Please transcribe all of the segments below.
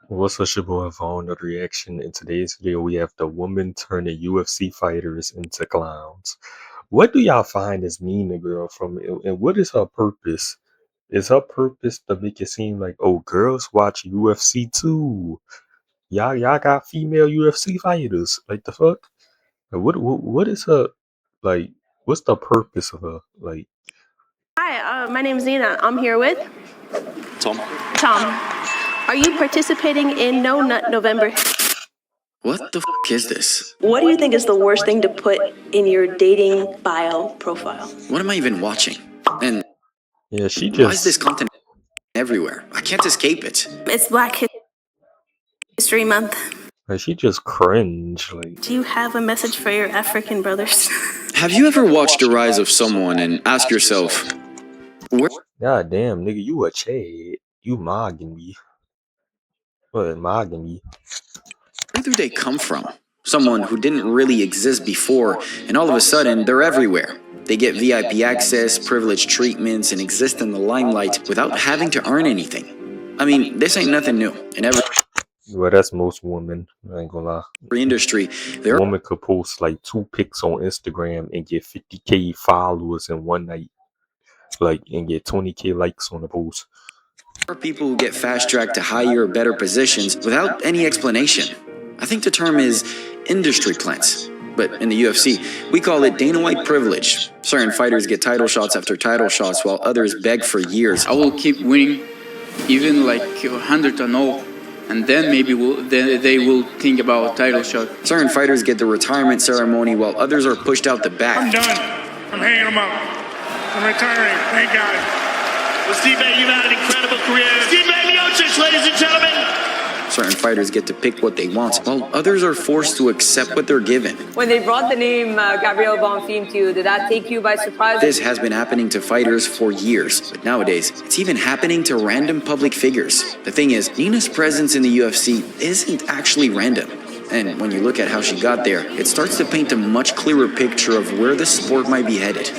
What's up, your boy Vaughn? Another reaction. In today's video, we have the woman turning UFC fighters into clowns. What do y'all find is Nina girl from it, and what is her purpose? Is her purpose to make it seem like, oh, girls watch UFC too? Y'all got female UFC fighters. Like the fuck? Like, what is her like? What's the purpose of her? Like, Hi, my name is Nina. I'm here with Tom. Are you participating in No Nut November? What the is this? What do you think is the worst thing to put in your dating bio profile? What am I even watching? And yeah, she why is this just content everywhere? I can't escape it. It's Black History Month. like she just cringe. Like, Do you have a message for your African brothers? Have you ever watched the rise of someone and ask yourself, where god damn, nigga, you a Chad. You mogging me. What mogging me? do they come from? Someone who didn't really exist before, and all of a sudden, they're everywhere. They get VIP access, privileged treatments, and exist in the limelight without having to earn anything. I mean, this ain't nothing new. In every Well, that's most women. I ain't gonna lie. industry, there A are woman could post like 2 pics on Instagram and get 50K followers in one night. Like, and get 20K likes on the post. people who get fast-tracked to higher or better positions without any explanation. I think the term is industry plants. But in the UFC, we call it Dana White privilege. Certain fighters get title shots after title shots while others beg for years. I will keep winning, even like 100-0, and then maybe they will think about a title shot. Certain fighters get the retirement ceremony while others are pushed out the back. I'm done. I'm hanging them up. I'm retiring. Thank God. Well, Steve, you've had an incredible career. Steve Miocic, ladies and gentlemen. Certain fighters get to pick what they want, while others are forced to accept what they're given. When they brought the name Gabriel Bonfim to you, did that take you by surprise? This has been happening to fighters for years, but nowadays, it's even happening to random public figures. The thing is, Nina's presence in the UFC isn't actually random. And when you look at how she got there, it starts to paint a much clearer picture of where the sport might be headed.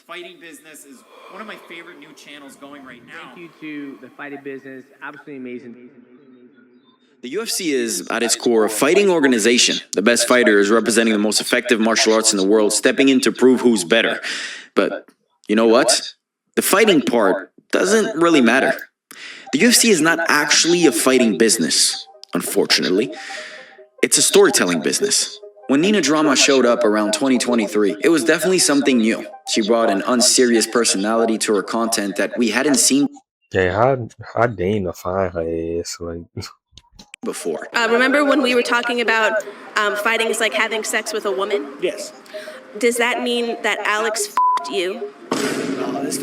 Fighting business is one of my favorite new channels going right now. Thank you to the fighting business. Absolutely amazing. The UFC is, at its core, a fighting organization. The best fighter is representing the most effective martial arts in the world, stepping in to prove who's better. But you know what? The fighting part doesn't really matter. The UFC is not actually a fighting business, unfortunately. It's a storytelling business. When Nina Drama showed up around 2023, it was definitely something new. She brought an unserious personality to her content that we hadn't seen Yeah, how Dana find her ass? Like, before. Remember when we were talking about fighting is like having sex with a woman? Yes. Does that mean that Alex f***ed you? Oh, this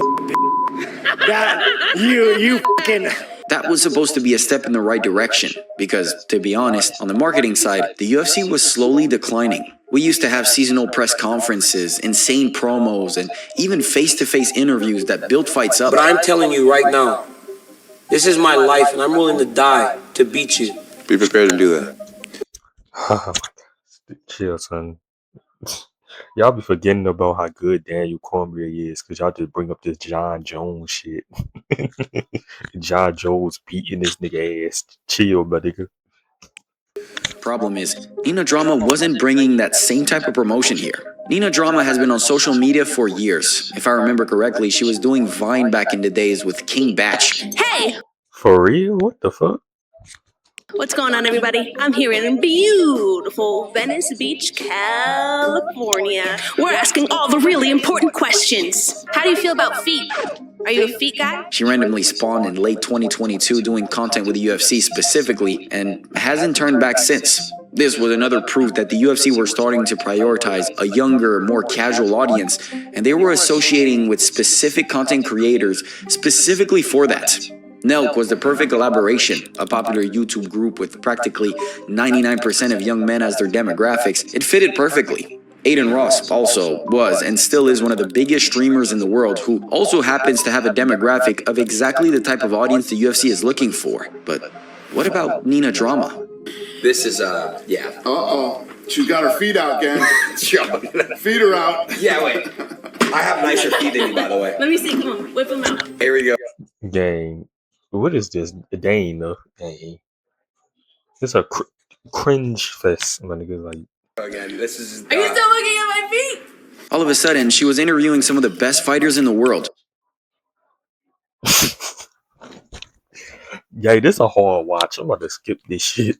that you fucking. That was supposed to be a step in the right direction, because, to be honest, on the marketing side, the UFC was slowly declining. We used to have seasonal press conferences, insane promos, and even face-to-face interviews that built fights up. But I'm telling you right now, this is my life, and I'm willing to die to beat you. Be prepared to do that. oh my god, chill, son. Y'all be forgetting about how good Daniel Cormier is, cause y'all just bring up this John Jones shit. John Jones beating this nigga ass. Chill, my nigga. Problem is, Nina Drama wasn't bringing that same type of promotion here. Nina Drama has been on social media for years. If I remember correctly, she was doing Vine back in the days with King Batch. Hey! For real? What the fuck? What's going on, everybody? I'm here in beautiful Venice Beach, California. We're asking all the really important questions. How do you feel about feet? Are you a feet guy? She randomly spawned in late 2022 doing content with the UFC specifically and hasn't turned back since. This was another proof that the UFC were starting to prioritize a younger, more casual audience, and they were associating with specific content creators specifically for that. Nelk was the perfect collaboration, a popular YouTube group with practically 99% of young men as their demographics. It fitted perfectly. Aiden Ross also was and still is one of the biggest streamers in the world, who also happens to have a demographic of exactly the type of audience the UFC is looking for. But what about Nina Drama? This is, Uh-oh. She's got her feet out, gang. Feet are out. Yeah, wait. I have nicer feet than you, by the way. Let me see. Come on, whip them out. Here we go. Gang, what is this? Dana. Gang. It's a cringe fest, my nigga. Like, Again, this is. Are you still looking at my feet? All of a sudden, she was interviewing some of the best fighters in the world. yeah, this a hard watch. I'm about to skip this shit.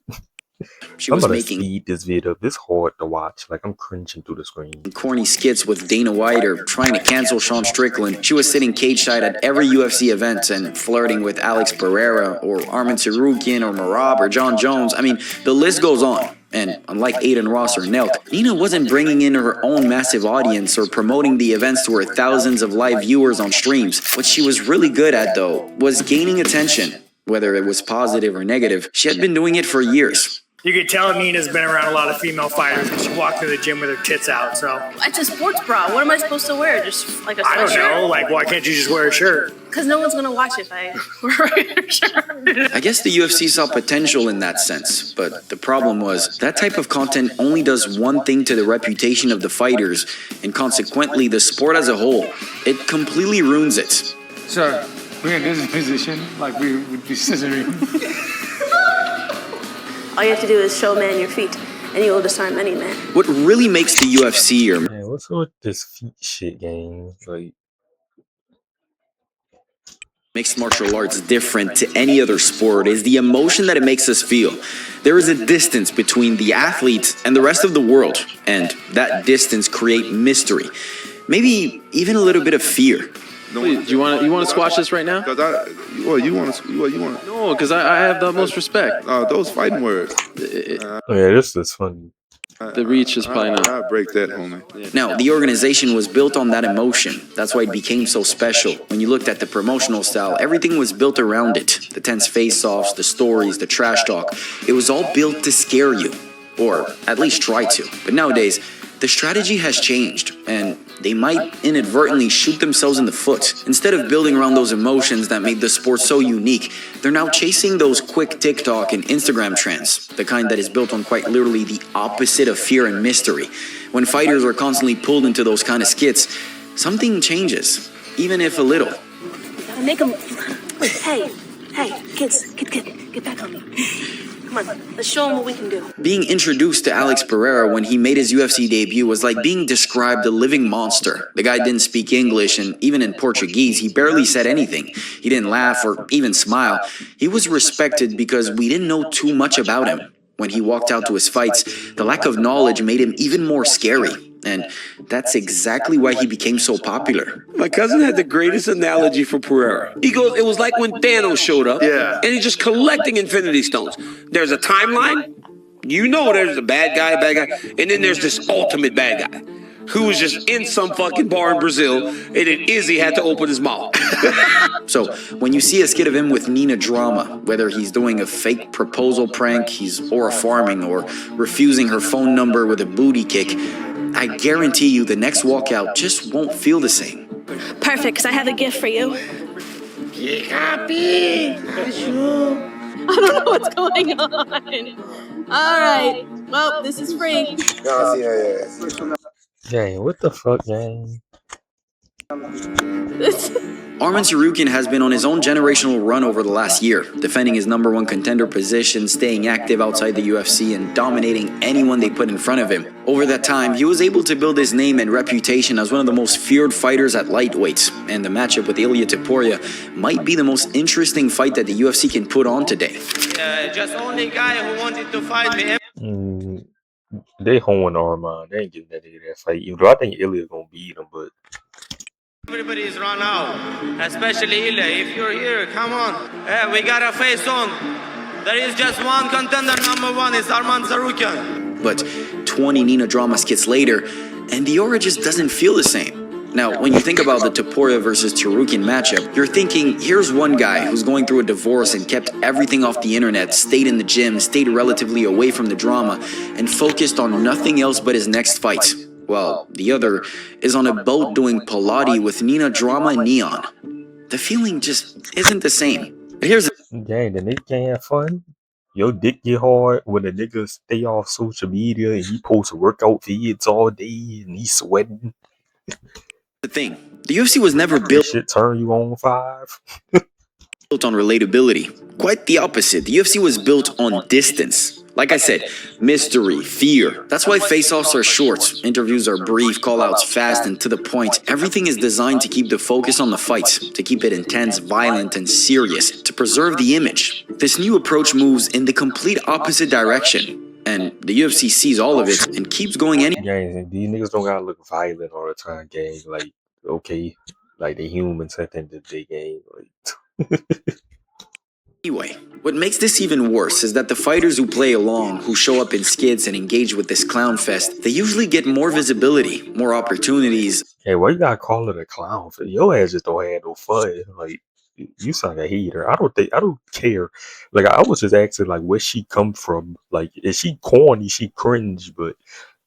She I'm was about to making speed this video. This hard to watch. Like, I'm cringing through the screen. corny skits with Dana White or trying to cancel Sean Strickland. She was sitting cage-side at every UFC event and flirting with Alex Pereira or Arman Tsarukyan or Marab or John Jones. I mean, the list goes on. And unlike Aiden Ross or Nelk, Nina wasn't bringing in her own massive audience or promoting the events to her thousands of live viewers on streams. What she was really good at, though, was gaining attention. Whether it was positive or negative, she had been doing it for years. You could tell Nina's been around a lot of female fighters and she walked to the gym with her tits out, so. It's a sports bra. What am I supposed to wear? Just like a sweatshirt? I don't know, like why can't you just wear a shirt? Because no one's going to watch if I wear a shirt. I guess the UFC saw potential in that sense, but the problem was that type of content only does one thing to the reputation of the fighters, and consequently the sport as a whole. It completely ruins it. Sir, we're in this position like we would be scissoring. All you have to do is show a man your feet, and you will disarm any man. What really makes the UFC or Man, what's with this feet shit, gang? Like, mixed martial arts different to any other sport is the emotion that it makes us feel. There is a distance between the athlete and the rest of the world, and that distance creates mystery. Maybe even a little bit of fear. Do you want to squash this right now? You want to? No, because I have the most respect. Those fighting words. yeah, this is funny. The reach is probably not. I break that, homie. Now, the organization was built on that emotion. That's why it became so special. When you looked at the promotional style, everything was built around it. The tense face-offs, the stories, the trash talk. It was all built to scare you, or at least try to. But nowadays, the strategy has changed, and they might inadvertently shoot themselves in the foot. Instead of building around those emotions that made the sport so unique, they're now chasing those quick TikTok and Instagram trends, the kind that is built on quite literally the opposite of fear and mystery. When fighters are constantly pulled into those kind of skits, something changes, even if a little. Make them... Hey, kids, get back on me. Come on, let's show them what we can do. Being introduced to Alex Pereira when he made his UFC debut was like being described a living monster. The guy didn't speak English, and even in Portuguese, he barely said anything. He didn't laugh or even smile. He was respected because we didn't know too much about him. When he walked out to his fights, the lack of knowledge made him even more scary. And that's exactly why he became so popular. My cousin had the greatest analogy for Pereira. He goes, it was like when Thanos showed up, and he's just collecting Infinity Stones. There's a timeline, you know there's a bad guy, and then there's this ultimate bad guy who was just in some fucking bar in Brazil, and then Izzy had to open his mouth. So, when you see a skit of him with Nina Drama, whether he's doing a fake proposal prank, he's aura farming, or refusing her phone number with a booty kick, I guarantee you the next walkout just won't feel the same. Perfect, because I have a gift for you. I don't know what's going on. All right, well, this is free. Gang, what the fuck, gang? Arman Tsarukyan has been on his own generational run over the last year, defending his #1 contender position, staying active outside the UFC, and dominating anyone they put in front of him. Over that time, he was able to build his name and reputation as one of the most feared fighters at lightweights, and the matchup with Ilia Topuria might be the most interesting fight that the UFC can put on today. Just only guy who wanted to fight me. They hoeing Arman. They ain't giving that nigga that fight. Even though I think Ilya gonna beat him, but Everybody is run out, especially Ilya. If you're here, come on. We got a face on. There is just one contender, #1 is Arman Tsarukyan. But 20 Nina Drama skits later, and the aura just doesn't feel the same. Now, when you think about the Topuria versus Tsarukyan matchup, you're thinking, here's one guy who's going through a divorce and kept everything off the internet, stayed in the gym, stayed relatively away from the drama, and focused on nothing else but his next fight. While the other is on a boat doing Pilates with Nina Drama and Neon. The feeling just isn't the same. Here's gang, the nigga can't have fun. Your dick get hard when a nigga stay off social media and he posts workout vids all day and he's sweating. The thing, the UFC was never That built shit turn you on 5. on relatability. Quite the opposite. The UFC was built on distance. Like I said, mystery, fear. That's why face-offs are short, interviews are brief, call-outs fast and to the point. Everything is designed to keep the focus on the fight, to keep it intense, violent, and serious, to preserve the image. This new approach moves in the complete opposite direction. And the UFC sees all of it and keeps going anyway. Gang, these niggas don't gotta look violent all the time, gang. Like, okay, like they humans at the end of the day, gang. Like, Anyway, what makes this even worse is that the fighters who play along, who show up in skits and engage with this clown fest, they usually get more visibility, more opportunities. hey, why you gotta call it a clown? Your ass just don't have no fun. Like, you sound like a hater. I don't care. Like, I was just asking, like, where she come from. Like, is she corny? She cringe, but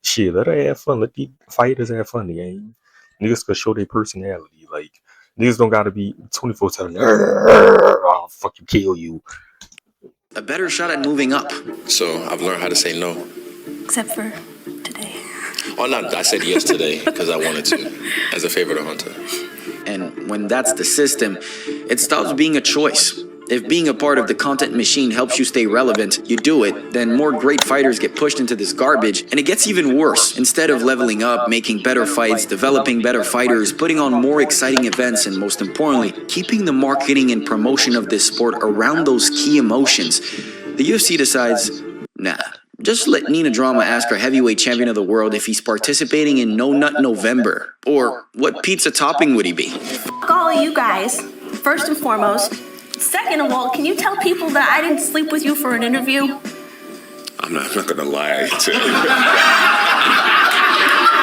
shit, let her have fun. Let the fighters have fun, gang. Niggas can show their personality. Like, niggas don't gotta be 24/7. I'll fucking kill you. A better shot at moving up. So I've learned how to say no. Except for today. Oh, not I said yes today because I wanted to, as a favor to Hunter. And when that's the system, it stops being a choice. If being a part of the content machine helps you stay relevant, you do it, then more great fighters get pushed into this garbage, and it gets even worse. Instead of leveling up, making better fights, developing better fighters, putting on more exciting events, and most importantly, keeping the marketing and promotion of this sport around those key emotions, the UFC decides, nah, just let Nina Drama ask our heavyweight champion of the world if he's participating in No Nut November, or what pizza topping would he be? Fuck all of you guys, first and foremost. Second of all, can you tell people that I didn't sleep with you for an interview? I'm not gonna lie to you.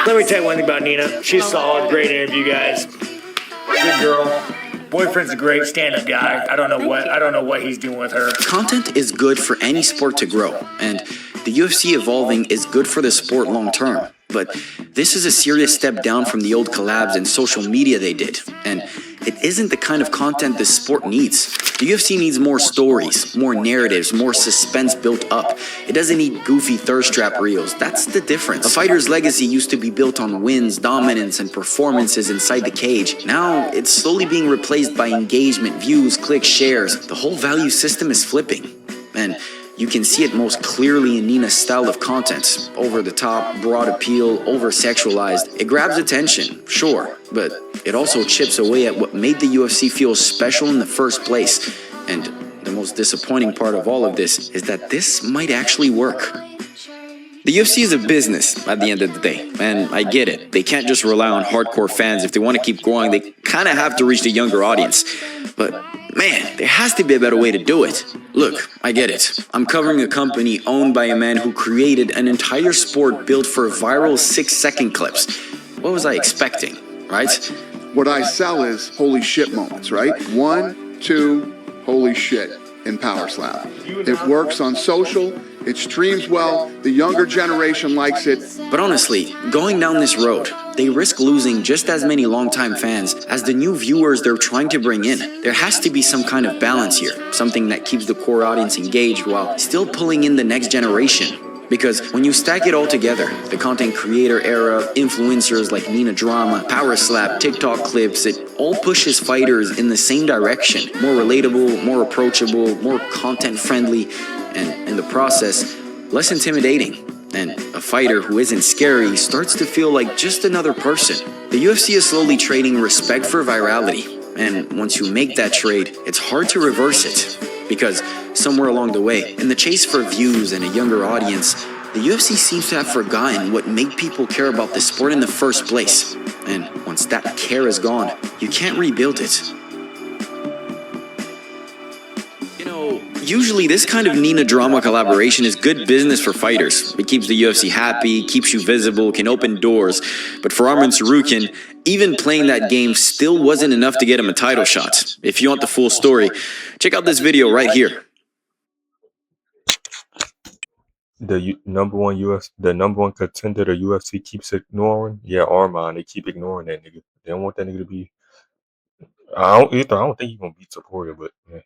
Let me tell you one thing about Nina. She's solid, great interview, guys. Good girl. Boyfriend's a great stand-up guy. I don't know what he's doing with her. Content is good for any sport to grow, and the UFC evolving is good for the sport long term. But this is a serious step down from the old collabs and social media they did, and it isn't the kind of content this sport needs. The UFC needs more stories, more narratives, more suspense built up. It doesn't need goofy thirst trap reels. That's the difference. A fighter's legacy used to be built on wins, dominance, and performances inside the cage. Now it's slowly being replaced by engagement, views, clicks, shares. The whole value system is flipping. And you can see it most clearly in Nina's style of content. Over the top, broad appeal, over-sexualized. It grabs attention, sure, but it also chips away at what made the UFC feel special in the first place. And the most disappointing part of all of this is that this might actually work. The UFC is a business at the end of the day, and I get it. They can't just rely on hardcore fans. If they want to keep growing, they kind of have to reach the younger audience. But man, there has to be a better way to do it. Look, I get it. I'm covering a company owned by a man who created an entire sport built for viral 6-second clips. What was I expecting, right? What I sell is holy shit moments, right? 1, 2, holy shit in Power Slap. It works on social, it streams well, the younger generation likes it. But honestly, going down this road, they risk losing just as many longtime fans as the new viewers they're trying to bring in. There has to be some kind of balance here, something that keeps the core audience engaged while still pulling in the next generation. Because when you stack it all together, the content creator era, influencers like Nina Drama, Power Slap, TikTok clips, it all pushes fighters in the same direction. More relatable, more approachable, more content friendly, and in the process, less intimidating. And a fighter who isn't scary starts to feel like just another person. The UFC is slowly trading respect for virality. And once you make that trade, it's hard to reverse it. Because somewhere along the way, in the chase for views and a younger audience, the UFC seems to have forgotten what made people care about the sport in the first place. And once that care is gone, you can't rebuild it. You know, usually this kind of Nina Drama collaboration is good business for fighters. It keeps the UFC happy, keeps you visible, can open doors. But for Arman Tsarukyan, even playing that game still wasn't enough to get him a title shot. If you want the full story, check out this video right here. The number one contender the UFC keeps ignoring, yeah, Arman. They keep ignoring that nigga. They don't want that nigga to be. I don't think he's gonna beat Taporia, but yeah.